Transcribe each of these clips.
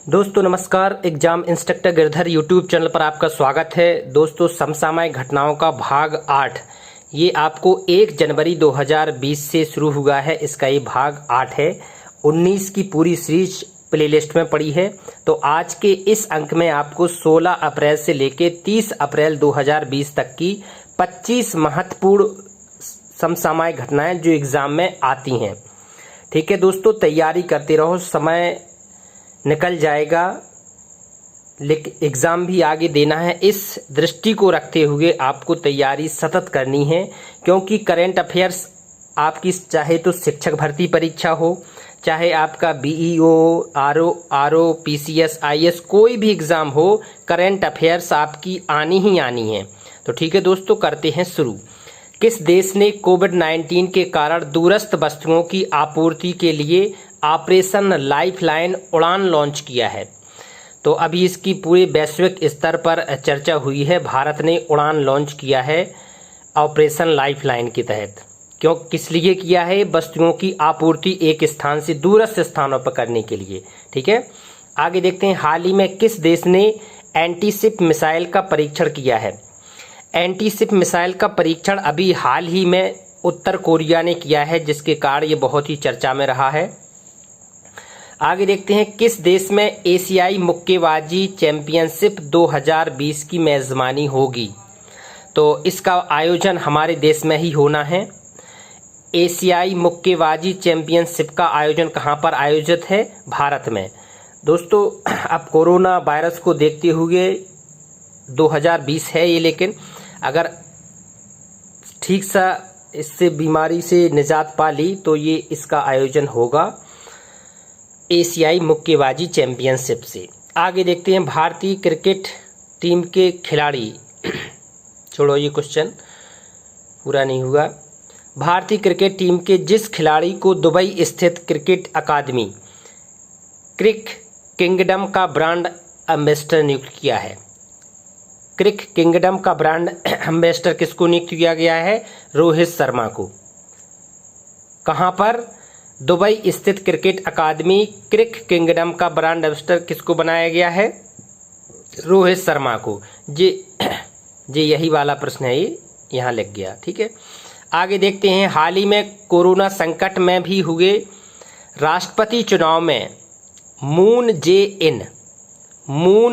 दोस्तों नमस्कार। Exam instructor Girdhar YouTube channel पर आपका स्वागत है। दोस्तों समसामयिक घटनाओं का भाग 8 ये आपको 1 जनवरी 2020 से शुरू हुआ है। इसका ये भाग 8 है। 19 की पूरी सीरीज प्लेलिस्ट में पड़ी है। तो आज के इस अंक में आपको 16 अप्रैल से लेके 30 अप्रैल 2020 तक की 25 महत्वपूर्ण समसामयिक घटनाएं जो एग्जाम में आती हैं। ठीक है दोस्तों, तैयारी करते रहो, समय निकल जाएगा लेकिन एग्ज़ाम भी आगे देना है। इस दृष्टि को रखते हुए आपको तैयारी सतत करनी है, क्योंकि करंट अफेयर्स आपकी चाहे तो शिक्षक भर्ती परीक्षा हो, चाहे आपका बीईओ, आरओ, पीसीएस, आईएएस कोई भी एग्ज़ाम हो, करंट अफेयर्स आपकी आनी ही आनी है। तो ठीक है दोस्तों, करते हैं शुरू। किस देश ने कोविड-19 के कारण दूरस्थ वस्तुओं की आपूर्ति के लिए ऑपरेशन लाइफलाइन उड़ान लॉन्च किया है? तो अभी इसकी पूरे वैश्विक स्तर पर चर्चा हुई है। भारत ने उड़ान लॉन्च किया है ऑपरेशन लाइफलाइन के तहत। क्यों, किस लिए किया है? वस्तुओं की आपूर्ति एक स्थान से दूरस्थ स्थानों पर करने के लिए। ठीक है, आगे देखते हैं। हाल ही में किस देश ने एंटीशिप मिसाइल का परीक्षण किया है? एंटीशिप मिसाइल का परीक्षण अभी हाल ही में उत्तर कोरिया ने किया है, जिसके कारण ये बहुत ही चर्चा में रहा है। आगे देखते हैं। किस देश में एशियाई मुक्केबाजी चैंपियनशिप 2020 की मेजबानी होगी? तो इसका आयोजन हमारे देश में ही होना है। एशियाई मुक्केबाजी चैंपियनशिप का आयोजन कहाँ पर आयोजित है? भारत में। दोस्तों अब कोरोना वायरस को देखते हुए 2020 है ये, लेकिन अगर ठीक सा इससे बीमारी से निजात पा ली तो ये इसका आयोजन होगा एशियाई मुक्केबाजी चैंपियनशिप से। आगे देखते हैं। भारतीय क्रिकेट टीम के खिलाड़ी छोड़ो, ये क्वेश्चन पूरा नहीं हुआ। भारतीय क्रिकेट टीम के जिस खिलाड़ी को दुबई स्थित क्रिकेट अकादमी क्रिक किंगडम का ब्रांड एम्बेसडर नियुक्त किया है? क्रिक किंगडम का ब्रांड एम्बेसडर किसको नियुक्त किया गया है? रोहित शर्मा को। कहां पर? दुबई स्थित क्रिकेट अकादमी क्रिक किंगडम का ब्रांड एम्बेसडर किसको बनाया गया है? रोहित शर्मा को। जी यही वाला प्रश्न है, ये यहाँ लग गया। ठीक है, आगे देखते हैं। हाल ही में कोरोना संकट में भी हुए राष्ट्रपति चुनाव में मून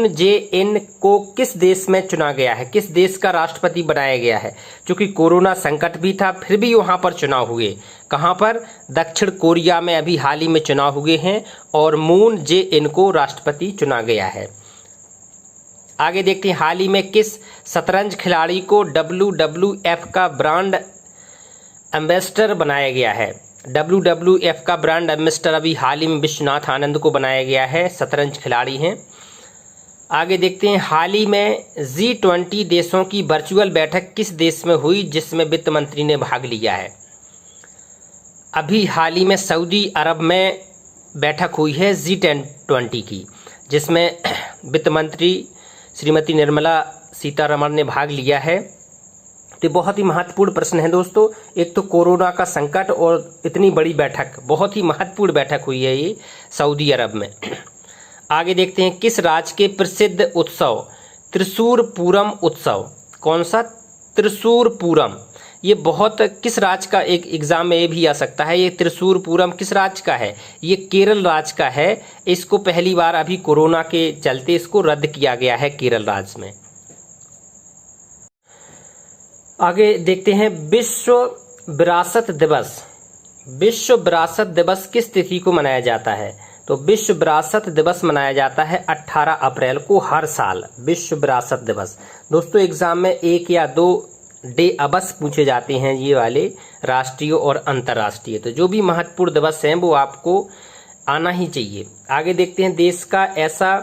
जे इन को किस देश में चुना गया है? किस देश का राष्ट्रपति बनाया गया है? क्योंकि कोरोना संकट भी था, फिर भी वहां पर चुनाव हुए। कहां पर? दक्षिण कोरिया में अभी हाल ही में चुनाव हुए हैं और मून जे इन को राष्ट्रपति चुना गया है। आगे देखते हैं। हाल ही में किस शतरंज खिलाड़ी को WWF का ब्रांड एम्बेसडर बनाया गया है? WWF का ब्रांड एम्बेसडर अभी हाल ही में विश्वनाथ आनंद को बनाया गया है, शतरंज खिलाड़ी हैं। आगे देखते हैं। हाल ही में G20 देशों की वर्चुअल बैठक किस देश में हुई जिसमें वित्त मंत्री ने भाग लिया है? अभी हाल ही में सऊदी अरब में बैठक हुई है G20 की, जिसमें वित्त मंत्री श्रीमती निर्मला सीतारमण ने भाग लिया है। तो बहुत ही महत्वपूर्ण प्रश्न है दोस्तों। एक तो कोरोना का संकट और इतनी बड़ी बैठक, बहुत ही महत्वपूर्ण बैठक हुई है ये सऊदी अरब में। आगे देखते हैं। किस राज्य के प्रसिद्ध उत्सव त्रिशूर पूरम उत्सव? कौन सा? त्रिशूर पूरम। ये बहुत किस राज्य का, एक एग्जाम में ये भी आ सकता है। ये त्रिशूर पूरम किस राज्य का है? ये केरल राज्य का है। इसको पहली बार अभी कोरोना के चलते इसको रद्द किया गया है केरल राज्य में। आगे देखते हैं। विश्व विरासत दिवस। विश्व विरासत दिवस किस तिथि को मनाया जाता है? तो विश्व विरासत दिवस मनाया जाता है 18 अप्रैल को हर साल। विश्व विरासत दिवस दोस्तों एग्जाम में 1 या 2 डे अवश्य पूछे जाते हैं, ये वाले राष्ट्रीय और अंतर्राष्ट्रीय। तो जो भी महत्वपूर्ण दिवस हैं वो आपको आना ही चाहिए। आगे देखते हैं। देश का ऐसा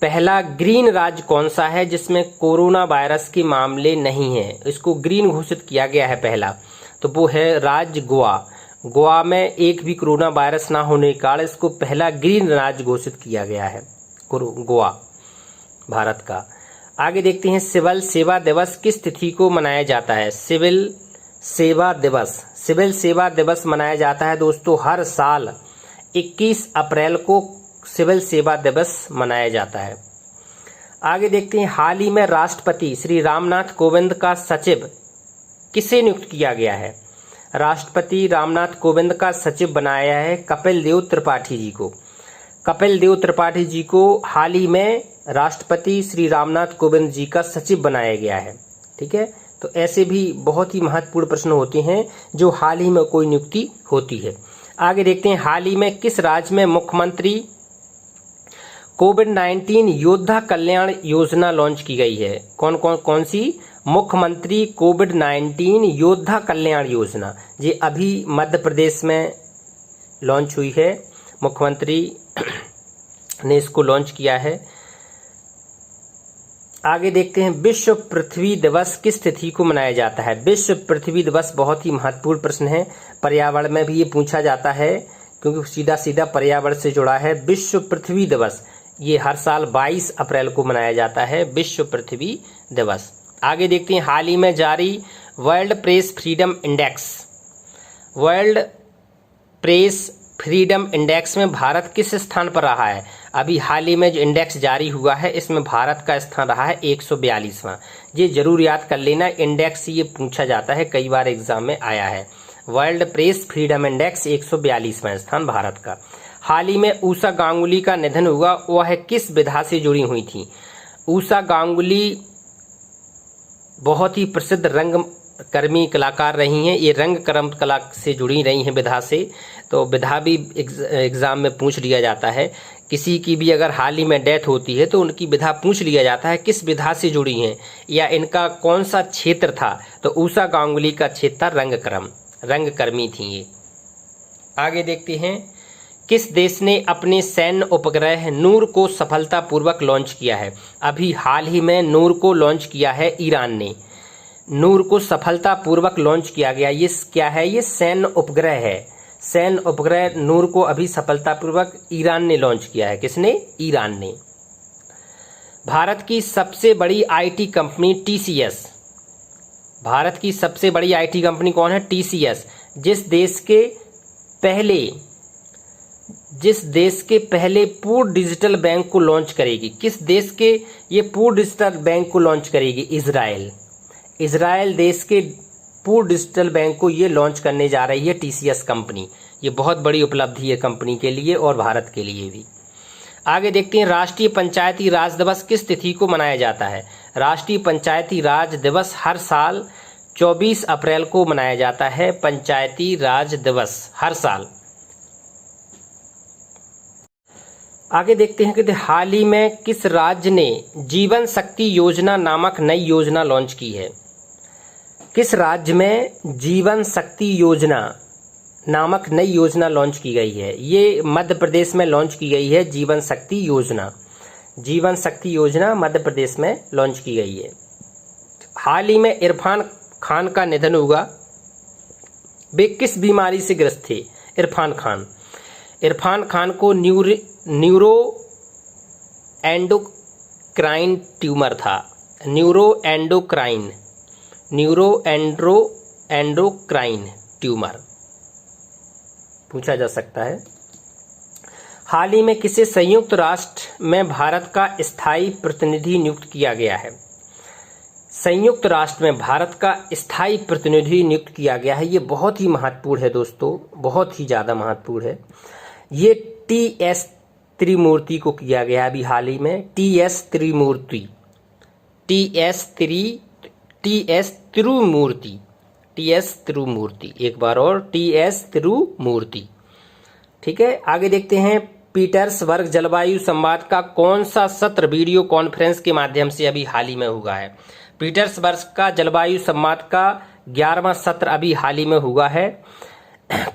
पहला ग्रीन राज्य कौन सा है जिसमें कोरोना वायरस के मामले नहीं है? इसको ग्रीन घोषित किया गया है पहला, तो वो है राज्य गोवा। गोवा में एक भी कोरोना वायरस ना होने के कारण इसको पहला ग्रीन राज्य घोषित किया गया है गोवा, भारत का। आगे देखते हैं। सिविल सेवा दिवस किस तिथि को मनाया जाता है? सिविल सेवा दिवस मनाया जाता है दोस्तों हर साल 21 अप्रैल को सिविल सेवा दिवस मनाया जाता है। आगे देखते हैं, हाल ही में राष्ट्रपति श्री रामनाथ कोविंद का सचिव किसे नियुक्त किया गया है? राष्ट्रपति रामनाथ कोविंद का सचिव बनाया है कपिल देव त्रिपाठी जी को। कपिल देव त्रिपाठी जी को हाल ही में राष्ट्रपति श्री रामनाथ कोविंद जी का सचिव बनाया गया है। ठीक है, तो ऐसे भी बहुत ही महत्वपूर्ण प्रश्न होते हैं जो हाल ही में कोई नियुक्ति होती है। आगे देखते हैं, हाल ही में किस राज्य में मुख्यमंत्री कोविड-19 योद्धा कल्याण योजना लॉन्च की गई है? कौन सी? मुख्यमंत्री कोविड-19 योद्धा कल्याण योजना। ये अभी मध्य प्रदेश में लॉन्च हुई है, मुख्यमंत्री ने इसको लॉन्च किया है। आगे देखते हैं, विश्व पृथ्वी दिवस किस तिथि को मनाया जाता है? विश्व पृथ्वी दिवस बहुत ही महत्वपूर्ण प्रश्न है, पर्यावरण में भी ये पूछा जाता है क्योंकि सीधा सीधा पर्यावरण से जुड़ा है। विश्व पृथ्वी दिवस ये हर साल 22 अप्रैल को मनाया जाता है, विश्व पृथ्वी दिवस। आगे देखते हैं, हाल ही में जारी world press freedom index, world press freedom index में भारत किस स्थान पर रहा है? अभी हाल ही में जो इंडेक्स जारी हुआ है इसमें भारत का स्थान रहा है 142वां। ये जरूर याद कर लेना, इंडेक्स ये पूछा जाता है, कई बार एग्जाम में आया है। वर्ल्ड प्रेस फ्रीडम इंडेक्स 142वां स्थान भारत का। हाल ही में ऊषा गांगुली का निधन हुआ, वह किस विधा से जुड़ी हुई थी? ऊषा गांगुली बहुत ही प्रसिद्ध रंगकर्मी कलाकार रही हैं, ये रंगकर्म कला से जुड़ी रही हैं विधा से, तो विधा भी एग्जाम में पूछ लिया जाता है। किसी की भी अगर हाल ही में डेथ होती है तो उनकी विधा पूछ लिया जाता है किस विधा से जुड़ी हैं या इनका कौन सा क्षेत्र था, तो ऊषा गांगुली का क्षेत्र था रंगकर्मी थी ये। आगे देखते हैं, किस देश ने अपने सैन्य उपग्रह नूर को सफलतापूर्वक लॉन्च किया है? अभी हाल ही में नूर को लॉन्च किया है ईरान ने, नूर को सफलतापूर्वक लॉन्च किया गया। ये क्या है? ये सैन्य उपग्रह है, सैन्य उपग्रह नूर को अभी सफलतापूर्वक ईरान ने लॉन्च किया है। किसने? ईरान ने। भारत की सबसे बड़ी आईटी कंपनी टीसीएस, भारत की सबसे बड़ी आईटी कंपनी कौन है? टीसीएस। जिस देश के पहले पूर्ण डिजिटल बैंक को लॉन्च करेगी, किस देश के ये पूर्ण डिजिटल बैंक को लॉन्च करेगी? इजराइल देश के पूर्ण डिजिटल बैंक को ये लॉन्च करने जा रही है टीसीएस कंपनी। ये बहुत बड़ी उपलब्धि है कंपनी के लिए और भारत के लिए भी। आगे देखते हैं, राष्ट्रीय पंचायती राज दिवस किस तिथि को मनाया जाता है? राष्ट्रीय पंचायती राज दिवस हर साल 24 अप्रैल को मनाया जाता है, पंचायती राज दिवस हर साल। आगे देखते हैं कि हाल ही में किस राज्य ने जीवन शक्ति योजना नामक नई योजना लॉन्च की है? किस राज्य में जीवन शक्ति योजना नामक नई योजना लॉन्च की गई है? ये मध्य प्रदेश में लॉन्च की गई है, जीवन शक्ति योजना। जीवन शक्ति योजना मध्य प्रदेश में लॉन्च की गई है। हाल ही में इरफान खान का निधन हुआ, वे किस बीमारी से ग्रस्त थे? इरफान खान को न्यूरो एंडोक्राइन ट्यूमर था, न्यूरो एंडोक्राइन ट्यूमर पूछा जा सकता है। हाल ही में किसे संयुक्त राष्ट्र में भारत का स्थायी प्रतिनिधि नियुक्त किया गया है? संयुक्त राष्ट्र में भारत का स्थायी प्रतिनिधि नियुक्त किया गया है। ये बहुत ही महत्वपूर्ण है दोस्तों, बहुत ही ज्यादा महत्वपूर्ण है। ये टीएस त्रिमूर्ति को किया गया अभी हाल ही में, टीएस त्रिमूर्ति, एक बार और टीएस त्रिमूर्ति। ठीक है, आगे देखते हैं, पीटर्सबर्ग जलवायु संवाद का कौन सा सत्र वीडियो कॉन्फ्रेंस के माध्यम से अभी हाल ही में हुआ है? पीटर्सबर्ग का जलवायु संवाद का 11वां सत्र अभी हाल ही में हुआ है।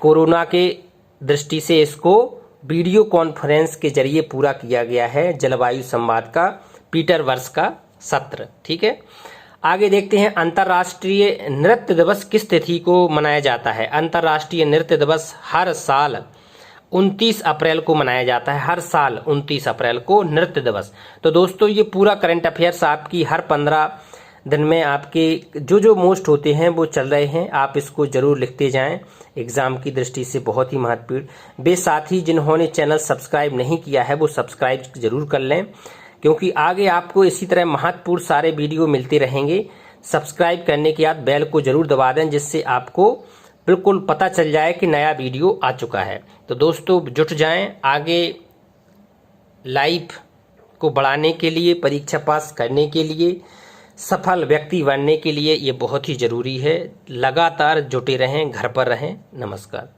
कोरोना के दृष्टि से इसको वीडियो कॉन्फ्रेंस के जरिए पूरा किया गया है, जलवायु संवाद का पीटर्सबर्ग का सत्र। ठीक है, आगे देखते हैं, अंतर्राष्ट्रीय नृत्य दिवस किस तिथि को मनाया जाता है? अंतर्राष्ट्रीय नृत्य दिवस हर साल 29 अप्रैल को मनाया जाता है, हर साल 29 अप्रैल को नृत्य दिवस। तो दोस्तों ये पूरा करंट अफेयर्स आपकी हर 15 दिन में आपके जो जो मोस्ट होते हैं वो चल रहे हैं, आप इसको जरूर लिखते जाएं। एग्जाम की दृष्टि से बहुत ही महत्वपूर्ण। बे साथ ही जिन्होंने चैनल सब्सक्राइब नहीं किया है वो सब्सक्राइब जरूर कर लें, क्योंकि आगे आपको इसी तरह महत्वपूर्ण सारे वीडियो मिलते रहेंगे। सब्सक्राइब करने के बाद बेल को जरूर दबा दें, जिससे आपको बिल्कुल पता चल जाए कि नया वीडियो आ चुका है। तो दोस्तों जुट जाएं, आगे लाइफ को बढ़ाने के लिए, परीक्षा पास करने के लिए, सफल व्यक्ति बनने के लिए ये बहुत ही जरूरी है। लगातार जुटे रहें, घर पर रहें। नमस्कार।